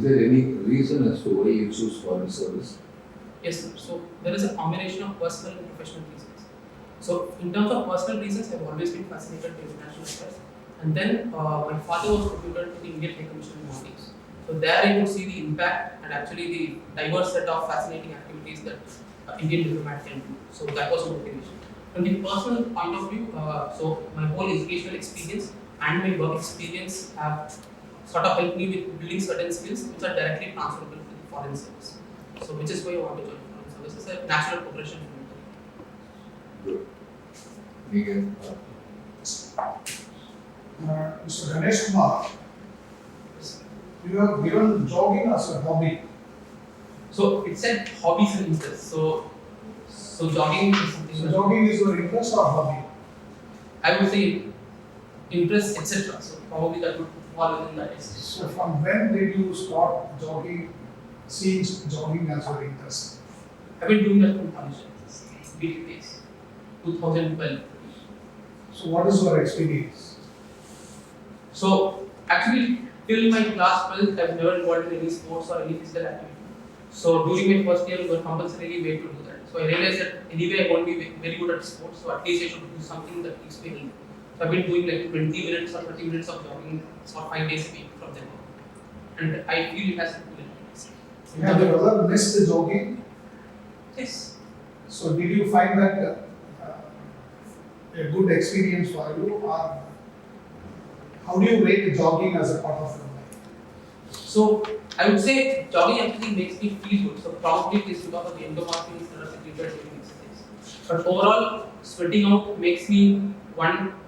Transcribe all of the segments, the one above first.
there any reason as to why you choose foreign service? Yes, sir. So there is a combination of personal and professional reasons. So in terms of personal reasons, I've always been fascinated by international affairs. And then my father was promoted to the Indian High Commission in Maldives. So there I could see the impact and actually the diverse set of fascinating activities that Indian diplomat can do. So that was motivation. From the personal point of view, so my whole educational experience and my work experience have sort of helped me with building certain skills which are directly transferable to the foreign service. So which is why I want to join foreign service. It's a natural progression for me. Good. Again, Mr. Ganesh Kumar, you have given jogging as a hobby. So it said hobbies and interests. So jogging is something So that jogging is your interest or hobby? I would say interests, etc. So probably that would fall within that. So from when did you start jogging, seeing jogging as your interest? I've been doing that from college days, 2012. So what is your experience? So actually, till my class 12th, I've never involved in any sports or any physical activity. So during my first year, we were compulsorily made to do that. So I realized that anyway I won't be very good at sports, so at least I should do something that keeps me healthy. So I've been doing like 20 minutes or 30 minutes of jogging for 5 days a week from then on. And I feel it has been Have you ever missed the jogging? Yes. So did you find that a good experience for you, or how do you rate jogging as a part of your life? So I would say jogging actually makes me feel good. So probably it is because of the endorphins that are secreted during exercise. But overall, sweating out makes me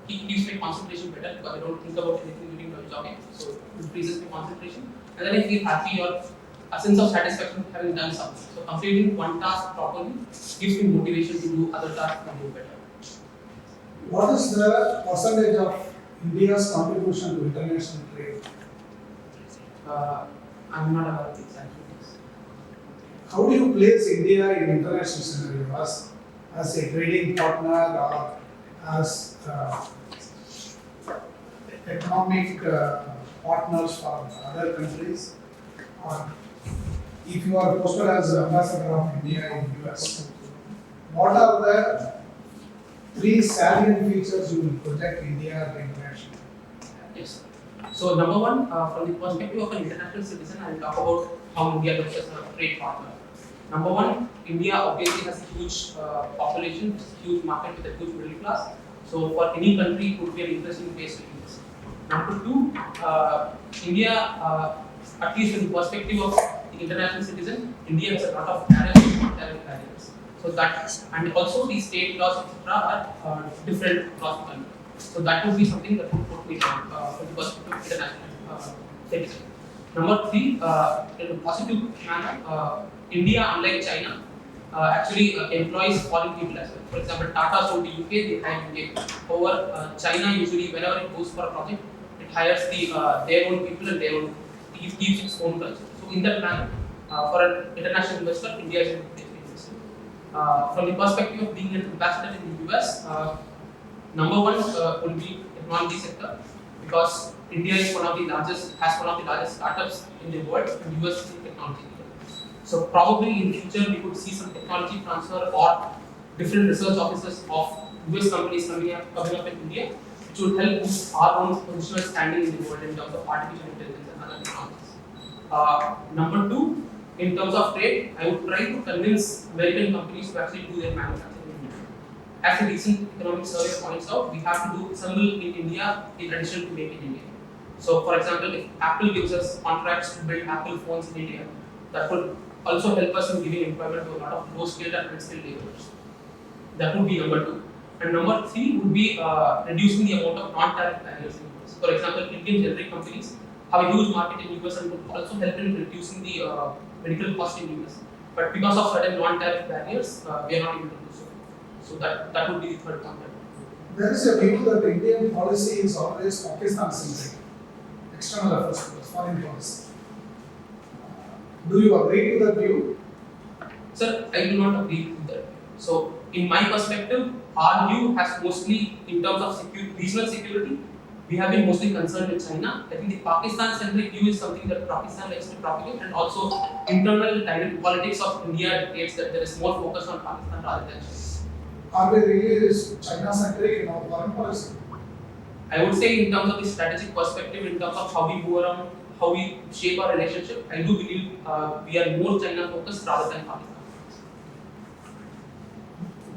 keeps my concentration better because I don't think about anything during my jogging. So it increases my concentration, and then I feel happy or a sense of satisfaction having done something. So completing one task properly gives me motivation to do other tasks and do better. What is the percentage of India's contribution to international trade? I'm not aware of the exact figures. How do you place India in international scenario as a trading partner or as economic partners for other countries? Or if you are posted as ambassador of India in US, what are the 3 salient features you will project India internationally? Yes. So number one, from the perspective of an international citizen, I will talk about how India looks as a trade partner. Number one, India obviously has a huge population, a huge market with a huge middle class. So for any country, it would be an interesting place to invest. Number two, India, at least from the perspective of the international citizen, India has a lot of tariffs and non-tariff barriers. So that, and also the state laws, etc., are different across the country. So that would be something that would put me down from the perspective of international citizen. Number three, in a positive manner, India, unlike China, actually employs foreign people as well. For example, Tata sold to UK, they hire UK. However, China usually, whenever it goes for a project, it hires their own people and their own, it keeps its own culture. So in that manner, for an international investor, India is a good place to invest. From the perspective of being an ambassador in the US, number one will be technology sector, because India is has one of the largest startups in the world, and US is in technology. So probably in the future we could see some technology transfer or different research offices of US companies coming up in India, which would help boost our own positional standing in the world in terms of artificial intelligence and other technologies. Number two, in terms of trade, I would try to convince American companies to actually do their manufacturing in India. As a recent economic survey points out, we have to do assemble in India in addition to make in India. So, for example, if Apple gives us contracts to build Apple phones in India, that would also help us in giving employment to a lot of low-skilled and mid-skilled laborers. That would be number two. And number three would be reducing the amount of non-tariff barriers in the US. For example, Indian generic companies have a huge market in US and would also help in reducing the medical cost in US. But because of certain non-tariff barriers, we are not able to do so. So that would be the third point. There is a view that Indian policy is always Pakistan-centric, external affairs, foreign policy. Do you agree to that view? Sir, I do not agree with that. So, in my perspective, our view has mostly, in terms of regional security, we have been mostly concerned with China. I think the Pakistan-centric view is something that Pakistan likes to propagate, and also internal dynamic politics of India dictates that there is more focus on Pakistan rather than China. Are we really China-centric in our foreign policy? I would say in terms of the strategic perspective, in terms of how we move around, how we shape our relationship, I do believe we are more China-focused rather than Pakistan.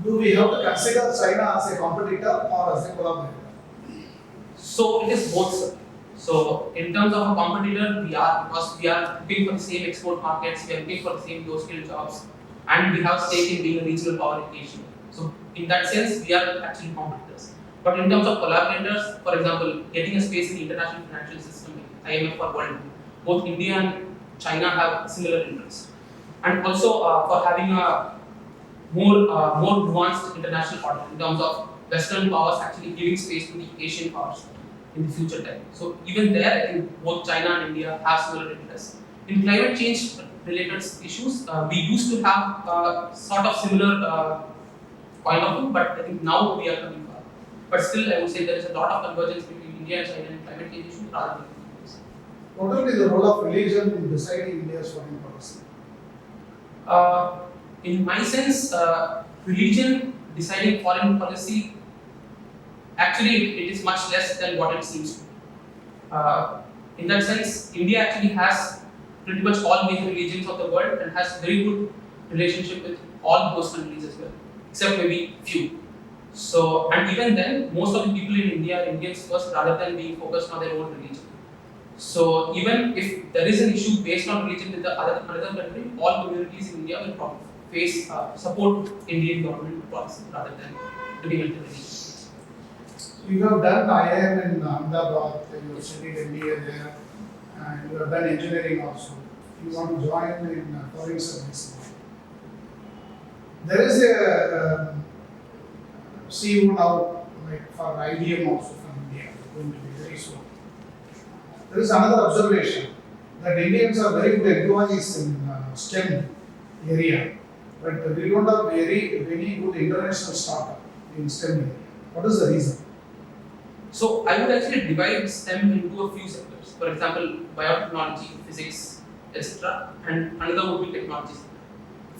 Do we have to consider China as a competitor or as a collaborator? So it is both, sir. So in terms of a competitor, we are, because we are looking for the same export markets, we are looking for the same low skill jobs, and we have stake in being a regional power in Asia. So in that sense, we are actually competitors. But in terms of collaborators, for example, getting a space in the international financial system, IMF or World Bank, both India and China have similar interests. And also for having a more nuanced international order in terms of Western powers actually giving space to the Asian powers in the future time. So even there, I think both China and India have similar interests. In climate change related issues, we used to have sort of similar point of view, but I think now we are coming far. But still, I would say there is a lot of convergence between India and China in climate change issues rather than this. What will be the role of religion in deciding India's foreign policy? In my sense, religion deciding foreign policy, actually it is much less than what it seems to be. In that sense, India actually has pretty much all major religions of the world and has very good relationship with all those countries as well, except maybe few. So, and even then, most of the people in India are Indians first rather than being focused on their own religion. So, even if there is an issue based on religion with the another country, all communities in India will probably face support Indian government policy rather than looking at the religion. You have done IIM in Ahmedabad, you have studied MBA there, and you have done engineering also. You want to join in foreign service. There is a CEO now, like for IBM also from India, going to be very soon. There is another observation that Indians are very good employees in STEM area, but we don't have very good international startup in STEM area. What is the reason? So I would actually divide STEM into a few sectors. For example, biotechnology, physics, etc. And another would be technology.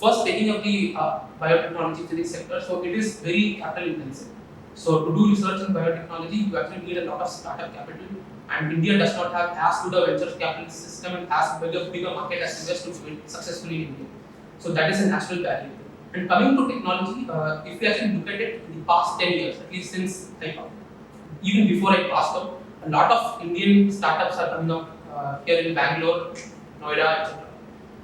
First, taking up the biotechnology physics sector, so it is very capital intensive. So to do research in biotechnology, you actually need a lot of startup capital, and India does not have as good a venture capital system and as bigger market as US to do it successfully in India. So that is a natural barrier. And coming to technology, if we actually look at it in the past 10 years, at least since even before I passed out, a lot of Indian startups are coming up here in Bangalore, Noida, etc.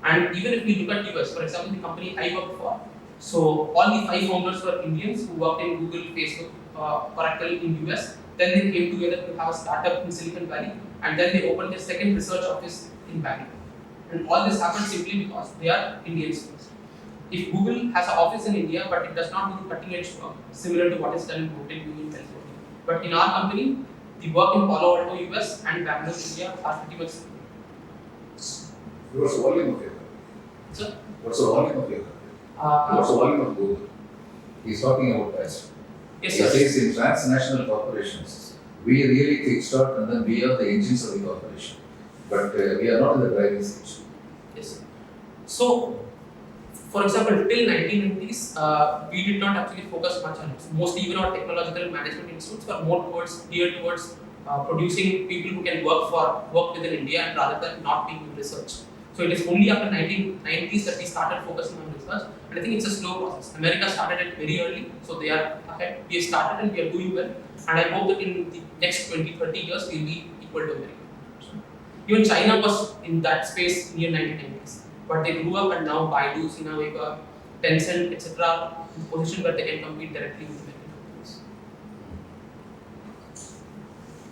And even if we look at US, for example, the company I worked for, so all the 5 founders were Indians who worked in Google, Facebook, Oracle in US. Then they came together to have a startup in Silicon Valley, and then they opened their second research office in Bangalore. And all this happened simply because they are Indians first. If Google has an office in India, but it does not do cutting edge work, similar to what is done in Mountain View in California. But in our company, the work in Palo Alto, US and Bangalore, India are pretty much similar. What's the volume of your company? Sir? What's the volume of your company? What's the volume of Google? He's talking about that. Yes, He sir. says in transnational corporations, we really kickstart and then we are the engines of the corporation. But we are not in the driving seat. Yes, sir. So, for example, till 1990s, we did not actually focus much on it. Mostly even our technological management institutes were more geared towards producing people who can work within India rather than not being in research. So it is only after 1990s that we started focusing on research, and I think it's a slow process. America started it very early, so they are ahead. We started and we are doing well, and I hope that in the next 20-30 years we'll be equal to America. Even China was in that space near 1990s. But they grew up and now Baidu, Sinaweka, Tencent, etc. in a position where they can compete directly with American companies.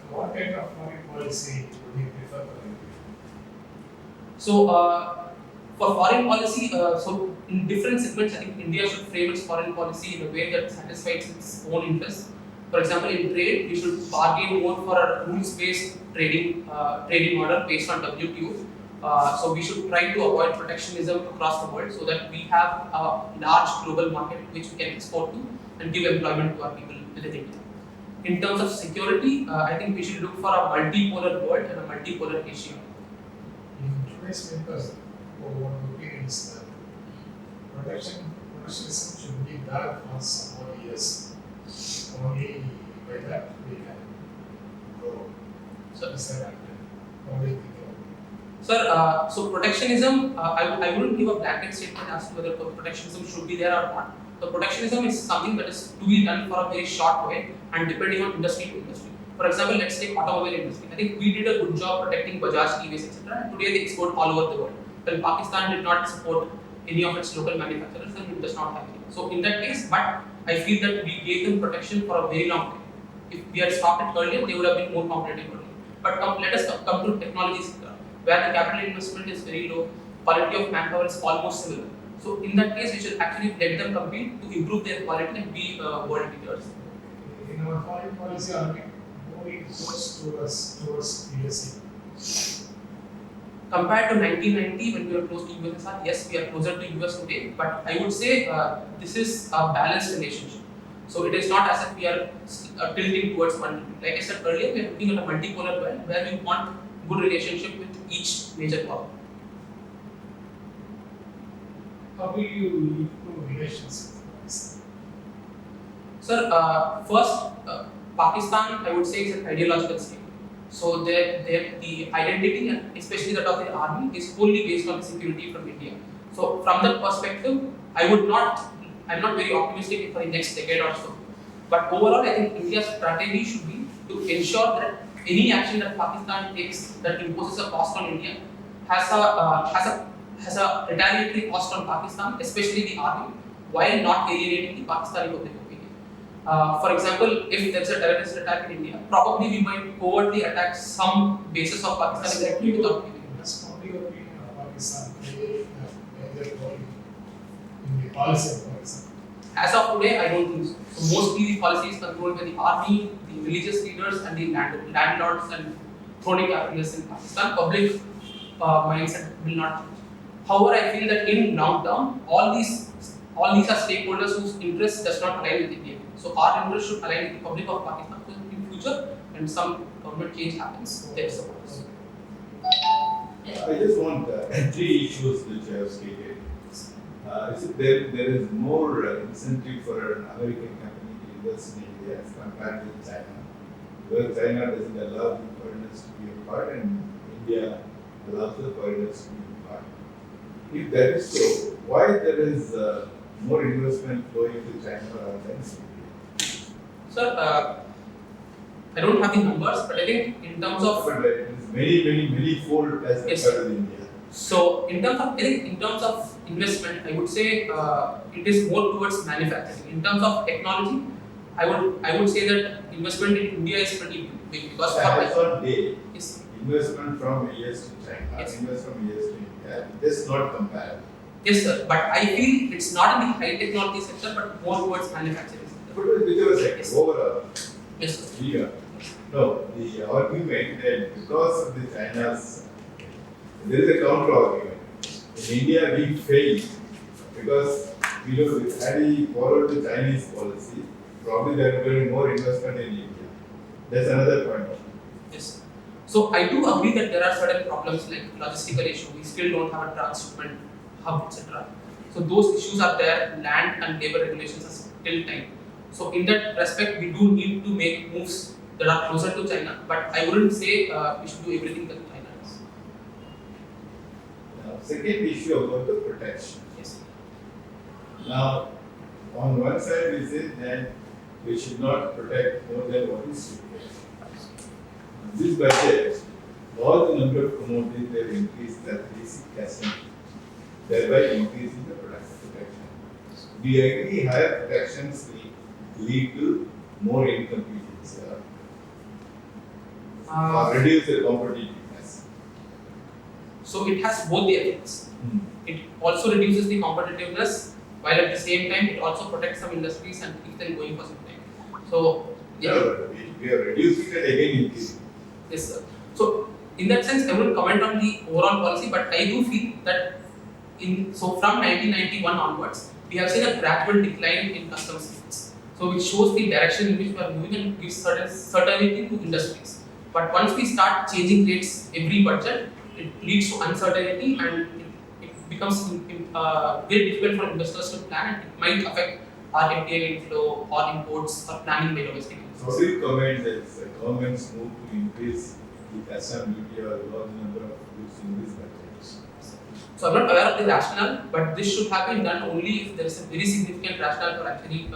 What kind of foreign policy would you prefer for India? So, for foreign policy, so in different segments, I think India should frame its foreign policy in a way that satisfies its own interests. For example, in trade, we should bargain more for a rules-based trading order based on WTO. So we should try to avoid protectionism across the world so that we have a large global market which we can export to and give employment to our people within India. In terms of security, I think we should look for a multipolar world and a multipolar Asia. In today's papers, one opinion is that protectionism should be done for some more years. Only by that we can grow. So, Is that accurate? What do you think about it? sir, so protectionism, I wouldn't give a blanket statement as to whether protectionism should be there or not. So protectionism is something that is to be done for a very short while and depending on industry to industry. For example, let's take automobile industry. I think we did a good job protecting Bajaj EVs, etc. And today they export all over the world. Well, Pakistan did not support any of its local manufacturers, and it does not have any. So in that case, but I feel that we gave them protection for a very long time. If we had stopped it earlier, they would have been more competitive earlier. But let us come to technology sector, where the capital investment is very low, quality of manpower is almost similar. So in that case, we should actually let them compete to improve their quality and be world leaders. In our foreign policy, are we moving towards PSC? Compared to 1990 when we were close to USSR, yes, we are closer to US today, but I would say this is a balanced relationship. So it is not as if we are tilting towards one. Like I said earlier, we are looking at a multipolar world where we want good relationship with each major power. How will you improve relations with Pakistan? Sir, first, Pakistan, I would say, is an ideological state. So the identity, and especially that of the army, is wholly based on security from India. So from that perspective, I'm not very optimistic for the next decade or so. But overall, I think India's strategy should be to ensure that any action that Pakistan takes that imposes a cost on India has a retaliatory cost on Pakistan, especially the army, while not alienating the Pakistani public opinion. For example, if there's a terrorist attack in India, probably we might covertly attack some bases of Pakistan directly without giving it. Does public opinion of Pakistan play a major role in the policy of Pakistan? As of today, I don't think so. So mostly the policy is controlled by the army, the religious leaders, and the landlords and crony capitalists in Pakistan. Public mindset will not change. However, I feel that in long term, all these are stakeholders whose interest does not align with India. So our interest should align with the public of Pakistan. So in future, when some government change happens, they support us. I just want three issues which I have stated. There is more incentive for an American company to invest in India as compared with China. Because China doesn't allow the foreigners to be a part and India allows the foreigners to be a part. If that is so, why there is more investment flowing to China rather than India? Sir, I don't have the numbers, but I think in terms of But it is many fold as Yes. compared with India. so in terms of investment, I would say it is more towards manufacturing. In terms of technology, I would say that investment in India is pretty big because As on day, yes, investment from US to China, Yes. investment from US to India, just not comparable. yes sir, but I feel it's not in the high technology sector but more towards manufacturing sector. But whichever sector, Yes. overall, Yes sir. yeah. No, the argument that because of the China's, there is a counter argument. In India, we failed because had we followed the Chinese policy, probably there would be more investment in India. That's another point. Yes. So I do agree that there are certain problems like logistical issue. We still don't have a transshipment hub, etc. So those issues are there. Land and labor regulations are still tight. So in that respect, we do need to make moves that are closer to China. But I wouldn't say we should do everything that China does. Now, second issue about the protection. Yes. Now, on one side we say that we should not protect more than what is required. This budget, all the number of commodities they have increased the basic custom, thereby increasing the protection. Do you agree higher protections will lead to more incompetence or reduce the competitiveness? So it has both the effects. It also reduces the competitiveness, while at the same time it also protects some industries and keeps them going for some time. So yeah. No, we are reducing and again increasing. Yes, sir. So in that sense, I won't comment on the overall policy, but I do feel that from 1991 onwards, we have seen a gradual decline in customs duties. So it shows the direction in which we are moving and gives certainty to industries. But once we start changing rates every budget, it leads to uncertainty and it becomes very difficult for investors to plan, and it might affect our FDI inflow or imports or planning by domestic So how do you comment that the governments move to increase the custom duty or large number of goods in these countries? So I'm not aware of the rationale, but this should have been done only if there is a very significant rationale for actually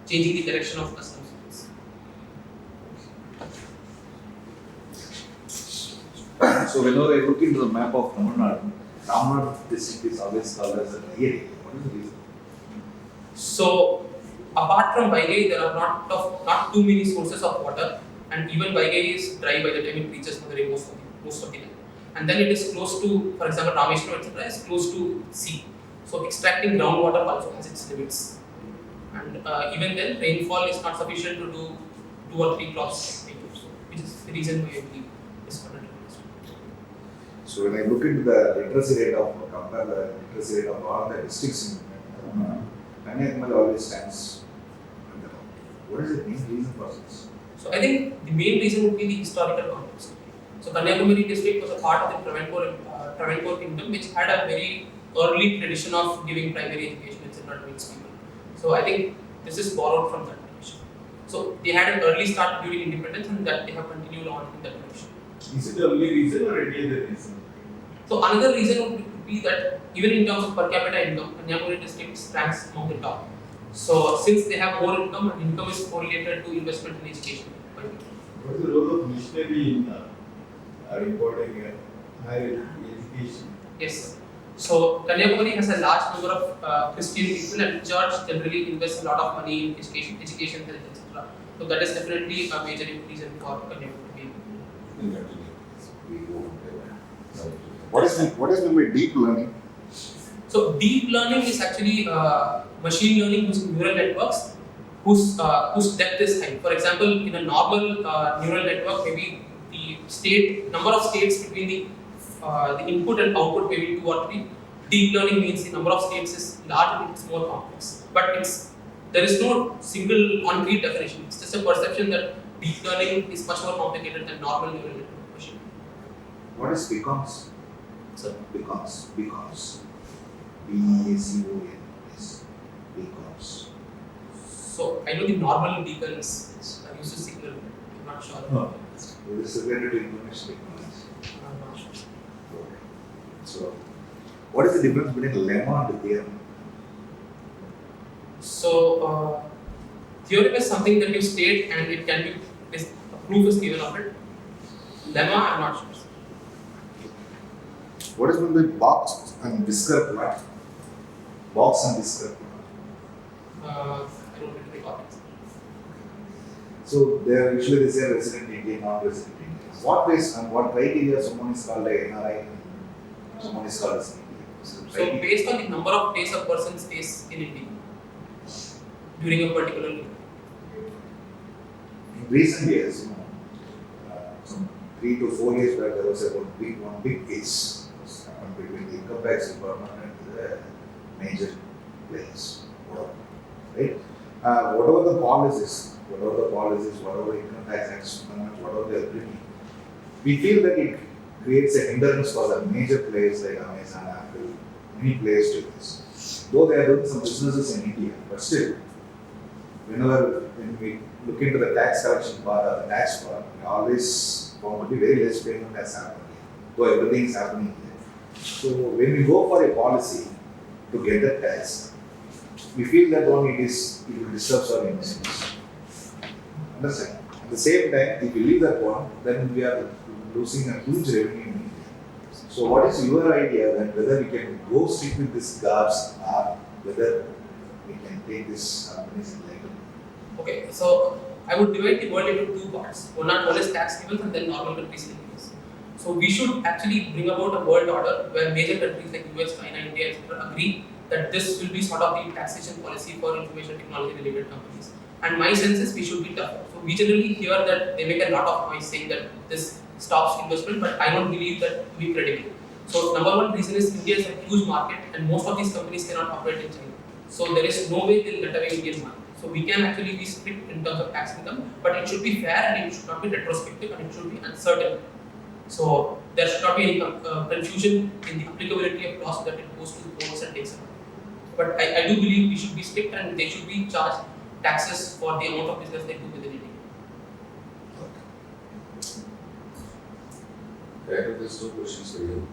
changing the direction of customs duties. So whenever I look into the map of Tamil Nadu, district is always called as a dry area. What is the reason? So apart from Vaigai, there are not too many sources of water, and even Vaigai is dry by the time it reaches Madurai most of the time. And then it is close to, for example, Rameshwaram, etc., is close to sea. So extracting groundwater also has its limits. And even then, rainfall is not sufficient to do 2 or 3 crops, which is the reason why we discarded it. So when I look into the literacy rate of, compare the literacy rate of all the districts in Kanyakumari always stands at the top. What is the main reason for this? So I think the main reason would be the historical context. So Kanyakumari district was a part of the Travancore kingdom, which had a very early tradition of giving primary education, etc. to its people. So I think this is borrowed from that tradition. So they had an early start during independence, and that they have continued on in that tradition. Is it the only reason or any other reason? So another reason would be that even in terms of per capita income, Kanyakumari district ranks among the top. So since they have more income, and income is correlated to investment in education. What is the role of missionary in reporting higher education? Yes. So Kanyakumari has a large number of Christian people, and church generally invests a lot of money in education, health, etc. So that is definitely a major reason for Kanyakumari. What is meant by deep learning? So deep learning is actually machine learning using neural networks whose depth is high. For example, in a normal neural network, maybe the number of states between the input and output maybe 2 or 3. Deep learning means the number of states is large and it's more complex. But there is no single concrete definition. It's just a perception that deep learning is much more complicated than normal neural network machine. What is beacons? So Beacons. B-A-C-O-N-S. Beacons. So I know the normal beacons are used to signal. I'm not sure. Oh. This is related to information technology. I'm not sure. Okay. So, what is the difference between lemma and theorem? So theorem is something that you state and it can be a proof is given of it. Lemma, I'm not sure. What is meant by box and whisker plot? Box and whisker plot. I don't really recall it. So they usually they say resident Indian, non-resident Indian. What ways and what criteria someone is called a NRI, someone is called as Indian? So based on the number of days a person stays in India during a particular year. In recent years, some 3 to 4 years back, there was one big case happened between the income tax department and the major players. Right? Whatever the policies, whatever the income tax acts, whatever they are bringing, we feel that it creates a hindrance for the major players like Amazon, Apple, many players to this. Though they are doing some businesses in India, but still, when we look into the tax collection part or the tax part, we always found to be very less payment has happened, though everything is happening here. So when we go for a policy to get the tax, we feel that one it will disturb our investments. Understand? At the same time, if we leave that one, then we are losing a huge revenue in India. So what is your idea that whether we can go stick with this GARS or whether we can take this companies in label? Okay, so I would divide the world into 2 parts. One is tax havens and then normal countries like US. So we should actually bring about a world order where major countries like US, China, India, etc. agree that this will be sort of the taxation policy for information technology related companies. And my sense is we should be tougher. So we generally hear that they make a lot of noise saying that this stops investment, but I don't believe that to be credible. So number one reason is India is a huge market and most of these companies cannot operate in China. So there is no way they'll let away Indian market. So we can actually be strict in terms of taxing them, but it should be fair and it should not be retrospective and it should be uncertain. So there should not be any confusion in the applicability of laws that it goes to the courts and takes it. But I do believe we should be strict and they should be charged taxes for the amount of business they do within India. I have just two questions for you.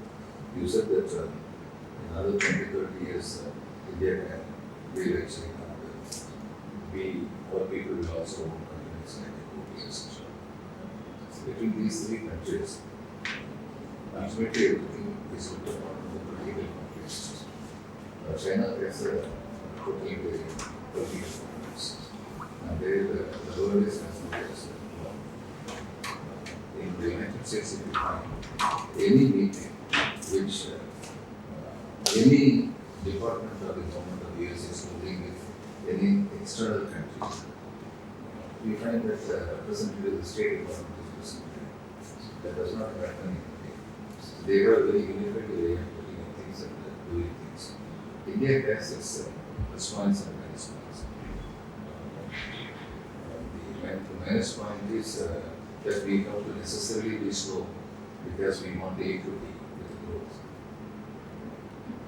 You said that in another 20-30 years, India will actually be, all people will also own companies like Google, etc. Between these three countries, ultimately everything is looked upon the political conflicts. China is a totally very political conflicts. And there the world is considered as in the United States, if you find any meeting which any department of the government of the US is holding with any external country, we find that representative of the State Department is present. That does not happen in India. They have a very unified way of looking at things and doing things. India has its plus points and minus points. The minus point is that we have to necessarily be slow because we want the equity with the growth.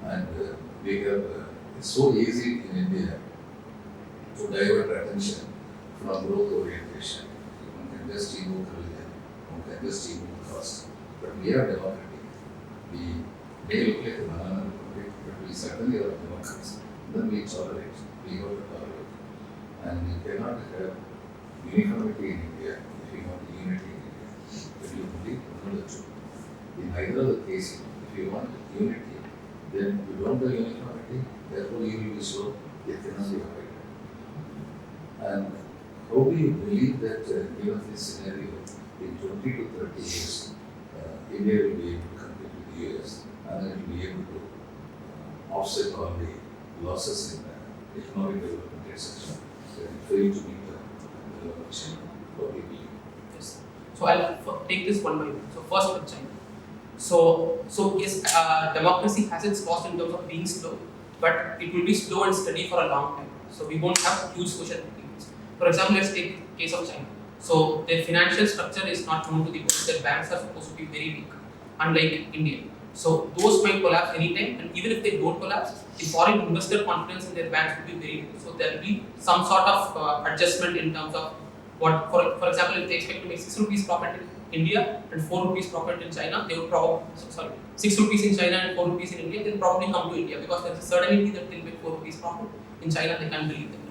And we have, it's so easy in India to divert attention from growth orientation. One can just remove religion, one can just remove cost. But we are democratic. We may look like a banana republic, but we certainly are democrats. Then we tolerate, we have to tolerate. And we cannot have uniformity in India if we want unity in India. If you complete one of the two. In either of the cases, if you want unity, then you don't have uniformity, therefore you will be slow, it cannot be avoided. And how do you believe that given this scenario, in 20 to 30 years, India will be able to compete with the US and then it will be able to offset all the losses in economic development, etc. That it failed to meet the level of China. How do you believe? Yes. So I'll take this one by one. So first with China. So yes, democracy has its cost in terms of being slow, but it will be slow and steady for a long time. So we won't have huge social activities. For example, let's take the case of China. So their financial structure is not known to the world. Their banks are supposed to be very weak, unlike India. So those might collapse anytime, and even if they don't collapse, the foreign investor confidence in their banks will be very low. So there will be some sort of adjustment in terms of what, for example, if they expect to make 6 rupees profit in India and 4 rupees profit in China, they would probably, 6 rupees in China and 4 rupees in India, they'll probably come to India because there is a certainty that they'll make 4 rupees profit. In China, they can't believe them.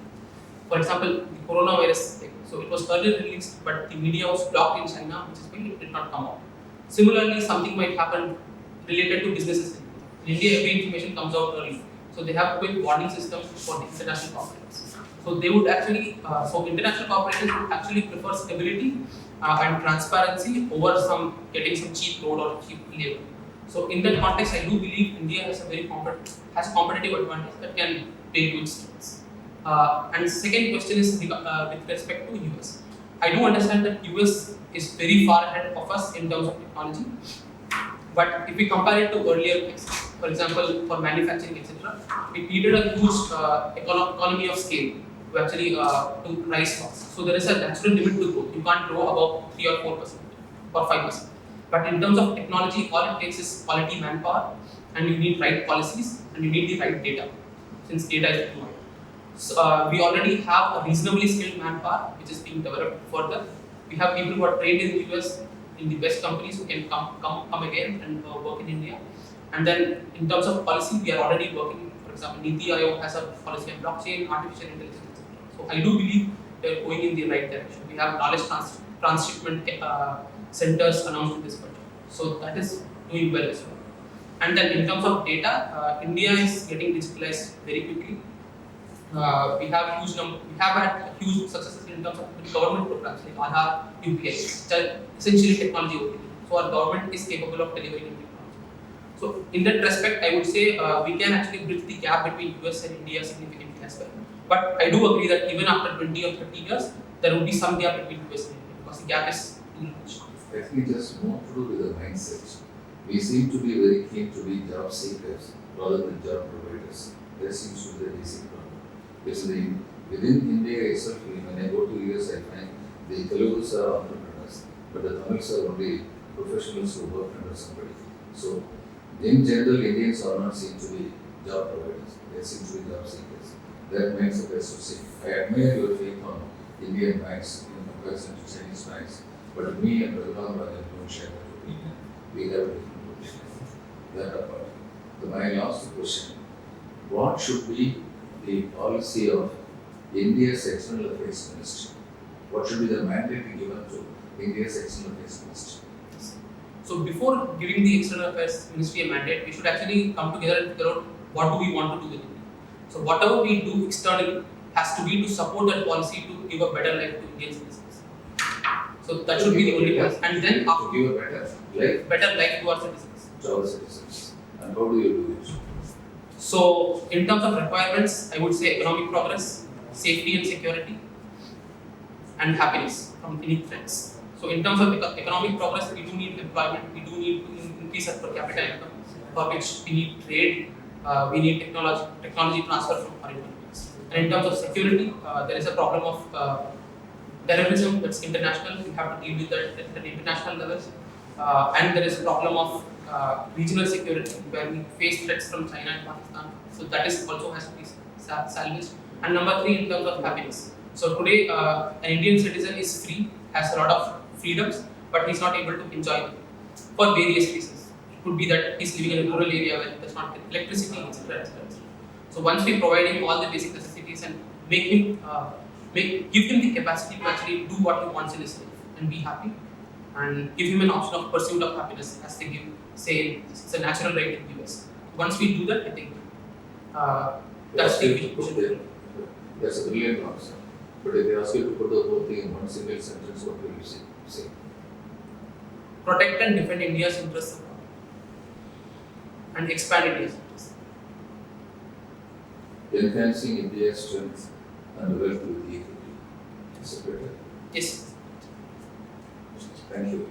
For example, the coronavirus thing. So it was earlier released, but the media was blocked in China, which is why it did not come out. Similarly, something might happen related to businesses. In India, every information comes out early. So they have quick warning systems for the international corporations. So they would actually, so international corporations would actually prefer stability and transparency over getting some cheap load or cheap labor. So in that context, I do believe India has a has a competitive advantage that can pay to its strengths. And second question is with respect to US. I do understand that US is very far ahead of us in terms of technology. But if we compare it to earlier cases, for example, for manufacturing, etc., it needed a huge economy of scale to actually to rise fast. So there is a natural limit to growth. You can't grow above 3 or 4% or 5%. But in terms of technology, all it takes is quality manpower, and you need right policies, and you need the right data, since data is important. So we already have a reasonably skilled manpower, which is being developed further. We have people who are trained in the US, in the best companies, who can come again and work in India. And then in terms of policy, we are already working. For example, Niti Aayog has a policy on blockchain, artificial intelligence, etc. So I do believe they are going in the right direction. We have knowledge transshipment centers announced in this budget. So that is doing well as well. And then in terms of data, India is getting digitalized very quickly. We have had huge successes in terms of government programs like Aadhaar, UPI, which are essentially technology oriented. So our government is capable of delivering in technology. So in that respect, I would say we can actually bridge the gap between US and India significantly as well. But I do agree that even after 20 or 30 years, there will be some gap between US and India because the gap is too large. Let me just more to do with the mindset. We seem to be very keen to be job seekers rather than job providers. There seems to be a basic problem. Because Within India itself, when I go to US, I find the Telugus are entrepreneurs, but the Tamils are only professionals who work under somebody. So, in general, Indians are not seen to be job providers, they seem to be job seekers. That makes the best to say. I admire your faith on Indian banks in comparison to Chinese banks, but me and Raghuram Rajan don't share that opinion. We have a different opinion. That apart. So my last question, what should be the policy of India's External Affairs Ministry? What should be the mandate given to India's External Affairs Ministry? So before giving the External Affairs Ministry a mandate, we should actually come together and figure out what do we want to do with India. So whatever we do externally has to be to support that policy to give a better life to Indian citizens. So that should be the only policy. And then To give a better life to our citizens. to our citizens. And how do you do it? So in terms of requirements, I would say economic progress, safety and security, and happiness from any threats. So in terms of economic progress, we do need employment, we do need to increase our per capita income, for which we need trade, we need technology transfer from foreign countries. And in terms of security, there is a problem of terrorism that's international, we have to deal with that at the international levels. And there is a problem of regional security where we face threats from China and Pakistan. So that is also has to be salvaged. And number 3, in terms of happiness. So today, an Indian citizen is free, has a lot of freedoms, but he's not able to enjoy them for various reasons. It could be that he's living in a rural area where there's not electricity, etc., etc. So once we provide him all the basic necessities and give him the capacity to actually do what he wants in his life and be happy, and give him an option of pursuit of happiness as they give, say, it's a natural right in the US. Once we do that, I think that's the vision. That's a brilliant answer. But if they ask you to put the whole thing in one single sentence, what will you say? Protect and defend India's interests abroad and expand India's interests. Enhancing India's strength and wealth with equity. Is it better? Yes. Thank you.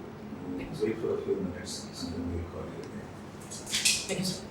Let's wait for a few minutes and then we'll call you again. Thank you, sir.